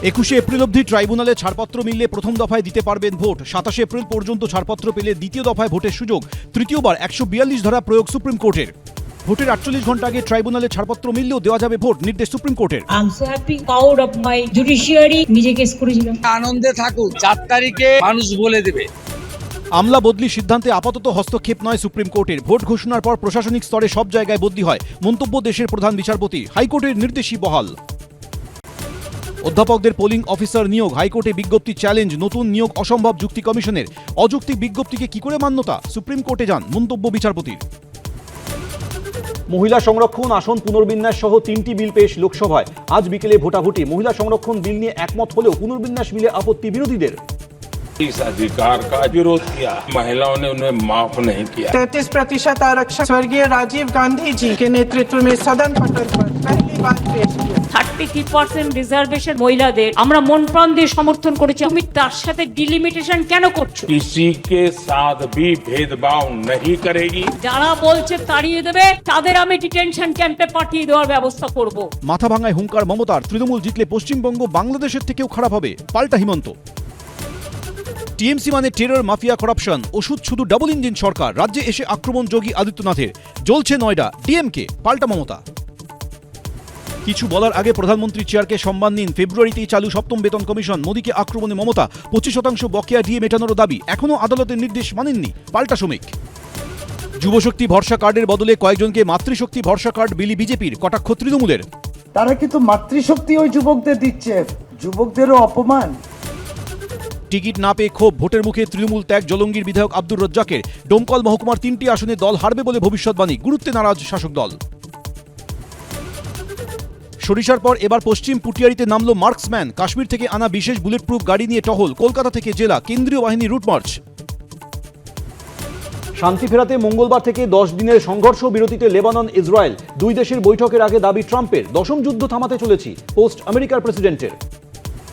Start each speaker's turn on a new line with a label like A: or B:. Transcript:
A: 21 April অবধি ট্রাইব্যুনালে ছাড়পত্র মিললে প্রথম দফায় দিতে পারবেন ভোট। 27 এপ্রিল পর্যন্ত ছাড়পত্র পেলে দ্বিতীয় দফায় ভোটের সুযোগ। তৃতীয়বার 142 ধারা প্রয়োগ সুপ্রিম কোর্টের। ভোটের 48 ঘন্টা আগে ট্রাইব্যুনালে ছাড়পত্র মিললেও দেওয়া যাবে ভোট, নির্দেশ সুপ্রিম কোর্টের।
B: I am so happy, proud of my judiciary. নিজে কেস করেছিলাম।
C: আনন্দে থাকুক, 4 তারিখে মানুষ বলে দেবে।
A: আমলা বদলি সিদ্ধান্তে আপাতত হস্তক্ষেপ নয় সুপ্রিম কোর্টের। ভোট ঘোষণার পর প্রশাসনিক স্তরে সব জায়গায় বদলি হয়, মন্তব্য দেশের প্রধান বিচারপতি। হাইকোর্টের নির্দেশই বহাল। অধ্যাপকদের পোলিং অফিসার নিয়োগ, হাইকোর্টে বিজ্ঞপ্তি চ্যালেঞ্জ। নতুন নিয়োগ অসম্ভব যুক্তি কমিশনের। অযৌক্তিক বিজ্ঞপ্তিকে কি করে মান্যতা, সুপ্রিম কোর্টে যান, মন্তব্য বিচারপতির। মহিলা সংরক্ষণ, আসন পুনর্বিন্যাস সহ 3টি বিল পেশ লোকসভায়। আজ বিকেলে ভোটাভুটি। মহিলা সংরক্ষণ বিল নিয়ে একমত হলেও পুনর্বিন্যাস বিলে আপত্তি বিরোধীদের।
D: इस अधिकार का विरोध किया, महिलाओं ने उन्हें माफ नहीं किया।
E: 33% आरक्षण स्वर्गीय राजीव गांधी जी के नेतृत्व में सदन पटल पर पहली बार पेश किया।
B: 33% রিজার্ভেশন মহিলাদের আমরা মন প্রাণ দিয়ে সমর্থন করেছি। তুমি তার সাথে ডিলিমিটেশন কেন করছো?
D: किसी के साथ भी भेदभाव नहीं करेगी।
B: যারা বলছে তাড়িয়ে দেবে তাদের আমি ডিটেনশন ক্যাম্পে পাঠিয়ে দেওয়ার ব্যবস্থা করব।
A: মাথা ভাঙায় হুঙ্কার মমতার। তৃণমূল জিতলে পশ্চিমবঙ্গ বাংলাদেশের থেকেও খারাপ হবে, পাল্টা হিমন্ত। টিএমসি মানে টেরর, মাফিয়া, করাপশন। ওষুধ শুধু ডাবল ইঞ্জিন সরকার। রাজ্যে এসে আক্রমণ যোগী আদিত্যনাথের। জ্বলছে নয়ডা, ডিএমকে, পাল্টা মমতা। কিছু বলার আগে প্রধানমন্ত্রীর চেয়ারকে সম্মান নিন। ফেব্রুয়ারিতেই চালু 7ম বেতন কমিশন। মোদীকে আক্রমণে মমতা। 25% বকেয়া ডিএ মেটানোর দাবি। এখনও আদালতের নির্দেশ মানেননি, পাল্টা শ্রমিক। যুবশক্তি ভরসা কার্ডের বদলে কয়েকজনকে মাতৃশক্তি ভরসা কার্ড বিলি বিজেপির, কটাক্ষ তৃণমূলের।
F: তারা কিন্তু মাতৃশক্তি ওই যুবকদের দিচ্ছে, যুবকদেরও অপমান।
A: টিকিট না পেয়ে ক্ষোভ, ভোটের মুখে তৃণমূল ত্যাগ জলঙ্গির বিধায়ক আব্দুর রজ্জাকের। ডোমকল মহকুমার 3টি আসনে দল হারবে বলে ভবিষ্যৎবাণী, গুরুত্বে নারাজ শাসক দল। সরিষার পর এবার পশ্চিম পুটিয়ারিতে নামল মার্কসম্যান। কাশ্মীর থেকে আনা বিশেষ বুলেট প্রুফ গাড়ি নিয়ে টহল। কলকাতা থেকে জেলা কেন্দ্রীয় বাহিনী রুট মার্চ। শান্তি ফেরাতে মঙ্গলবার থেকে 10 দিনের সংঘর্ষ বিরতিতে লেবানন ইসরায়েল। দুই দেশের বৈঠকের আগে দাবি ট্রাম্পের, 10ম যুদ্ধ থামাতে চলেছি, পোস্ট আমেরিকার প্রেসিডেন্টের।